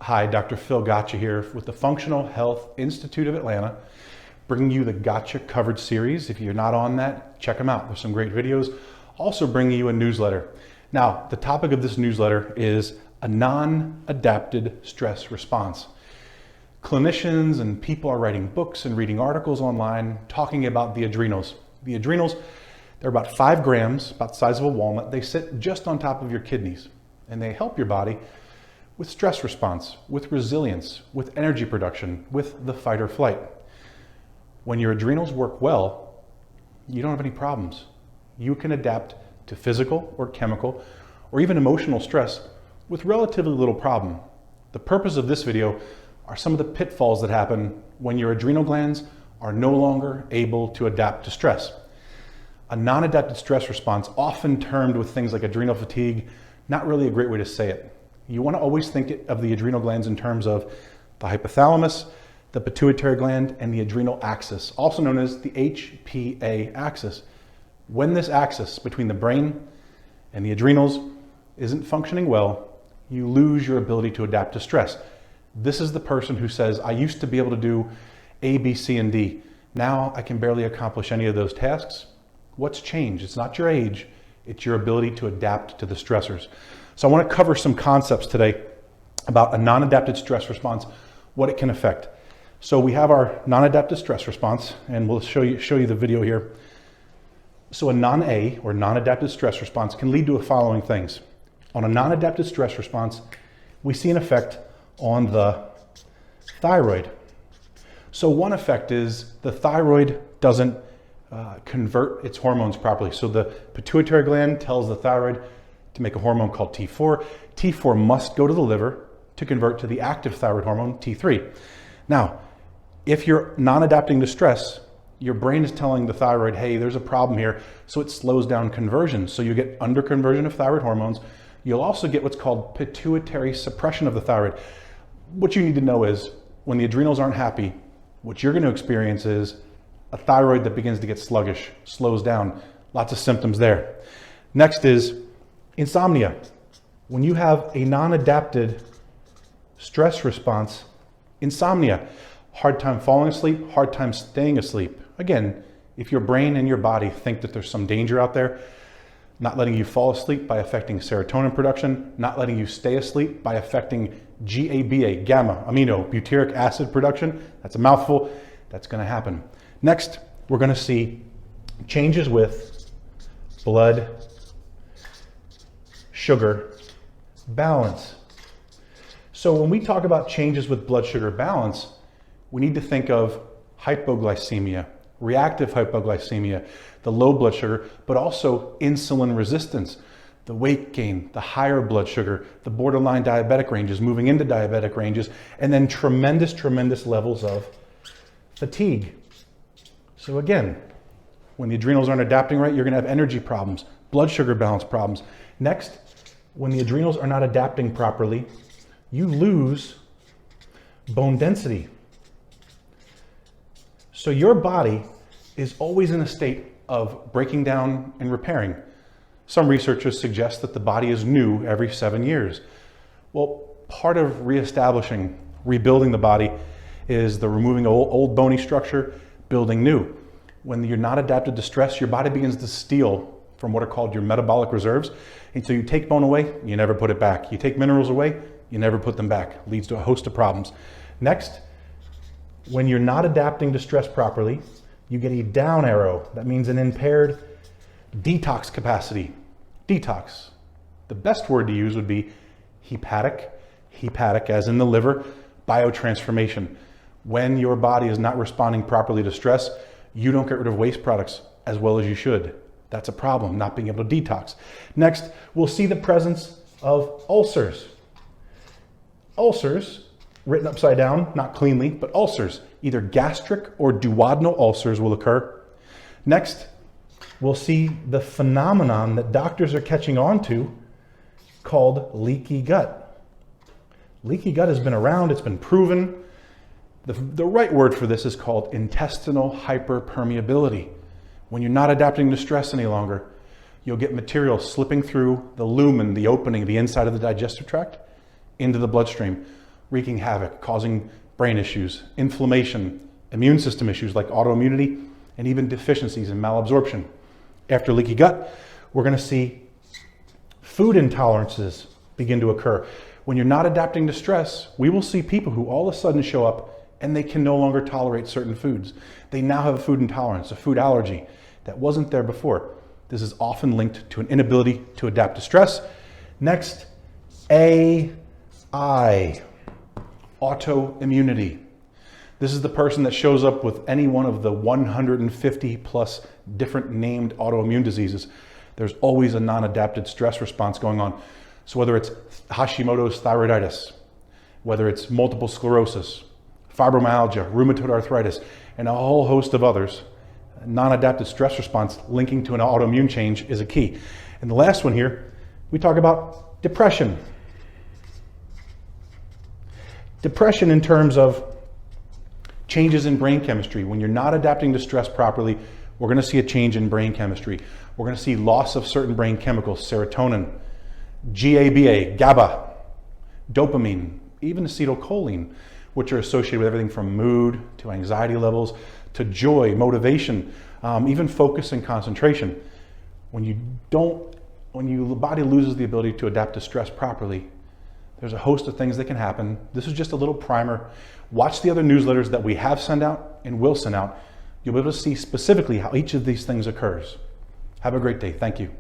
Hi, Dr. Phil Gatcha here with the Functional Health Institute of Atlanta, bringing you the Gatcha covered series. If you're not on that, check them out. There's some great videos. Also bringing you a newsletter. Now, the topic of this newsletter is a non-adapted stress response. Clinicians and people are writing books and reading articles online talking about the adrenals. The adrenals, they're about 5 grams, about the size of a walnut. They sit just on top of your kidneys, and they help your body with stress response, with resilience, with energy production, with the fight or flight. When your adrenals work well, you don't have any problems. You can adapt to physical or chemical or even emotional stress with relatively little problem. The purpose of this video are some of the pitfalls that happen when your adrenal glands are no longer able to adapt to stress. A non-adapted stress response, often termed with things like adrenal fatigue, not really a great way to say it. You want to always think of the adrenal glands in terms of the hypothalamus, the pituitary gland, and the adrenal axis, also known as the HPA axis. When this axis between the brain and the adrenals isn't functioning well, you lose your ability to adapt to stress. This is the person who says, I used to be able to do A, B, C, and D. Now I can barely accomplish any of those tasks. What's changed? It's not your age, it's your ability to adapt to the stressors. So I want to cover some concepts today about a non-adapted stress response, what it can affect. So we have our non-adapted stress response, and we'll show you the video here. So a non-A or non-adapted stress response can lead to the following things. On a non-adapted stress response, we see an effect on the thyroid. So one effect is the thyroid doesn't convert its hormones properly. So the pituitary gland tells the thyroid to make a hormone called T4. T4 must go to the liver to convert to the active thyroid hormone, T3. Now, if you're non-adapting to stress, your brain is telling the thyroid, hey, there's a problem here, so it slows down conversion. So you get underconversion of thyroid hormones. You'll also get what's called pituitary suppression of the thyroid. What you need to know is when the adrenals aren't happy, what you're going to experience is a thyroid that begins to get sluggish, slows down, lots of symptoms there. Next is insomnia. When you have a non-adapted stress response, insomnia, hard time falling asleep, hard time staying asleep. Again, if your brain and your body think that there's some danger out there, not letting you fall asleep by affecting serotonin production, not letting you stay asleep by affecting GABA, gamma amino butyric acid production. That's a mouthful. That's going to happen. Next, we're going to see changes with blood sugar balance. So when we talk about changes with blood sugar balance, we need to think of hypoglycemia, reactive hypoglycemia, the low blood sugar, but also insulin resistance, the weight gain, the higher blood sugar, the borderline diabetic ranges, moving into diabetic ranges, and then tremendous levels of fatigue. So again, when the adrenals aren't adapting right, you're going to have energy problems, blood sugar balance problems. Next, when the adrenals are not adapting properly, you lose bone density. So your body is always in a state of breaking down and repairing. Some researchers suggest that the body is new every 7 years. Well, part of reestablishing, rebuilding the body is the removing old bony structure, building new. When you're not adapted to stress, your body begins to steal from what are called your metabolic reserves. And so you take bone away, you never put it back. You take minerals away, you never put them back. Leads to a host of problems. Next, when you're not adapting to stress properly, you get a down arrow. That means an impaired detox capacity. Detox. The best word to use would be hepatic as in the liver, biotransformation. When your body is not responding properly to stress, you don't get rid of waste products as well as you should. That's a problem, not being able to detox. Next, we'll see the presence of ulcers. Ulcers, written upside down, not cleanly, but ulcers, either gastric or duodenal ulcers will occur. Next, we'll see the phenomenon that doctors are catching on to called leaky gut. Leaky gut has been around, it's been proven. The right word for this is called intestinal hyperpermeability. When you're not adapting to stress any longer, you'll get material slipping through the lumen, the opening, the inside of the digestive tract, into the bloodstream. wreaking havoc, causing brain issues, inflammation, immune system issues like autoimmunity, and even deficiencies in malabsorption. After leaky gut, we're going to see food intolerances begin to occur. When you're not adapting to stress, we will see people who all of a sudden show up and they can no longer tolerate certain foods. They now have a food intolerance, a food allergy that wasn't there before. This is often linked to an inability to adapt to stress. Next, AI, autoimmunity. This is the person that shows up with any one of the 150 plus different named autoimmune diseases. There's always a non-adapted stress response going on. So whether it's Hashimoto's thyroiditis, whether it's multiple sclerosis, fibromyalgia, rheumatoid arthritis, and a whole host of others, non-adapted stress response linking to an autoimmune change is a key. And the last one here, we talk about depression. Depression in terms of changes in brain chemistry. When you're not adapting to stress properly, we're going to see a change in brain chemistry. We're going to see loss of certain brain chemicals, serotonin, GABA, dopamine, even acetylcholine, which are associated with everything from mood to anxiety levels to joy, motivation, even focus and concentration. When your body loses the ability to adapt to stress properly, there's a host of things that can happen. This is just a little primer. Watch the other newsletters that we have sent out and will send out. You'll be able to see specifically how each of these things occurs. Have a great day. Thank you.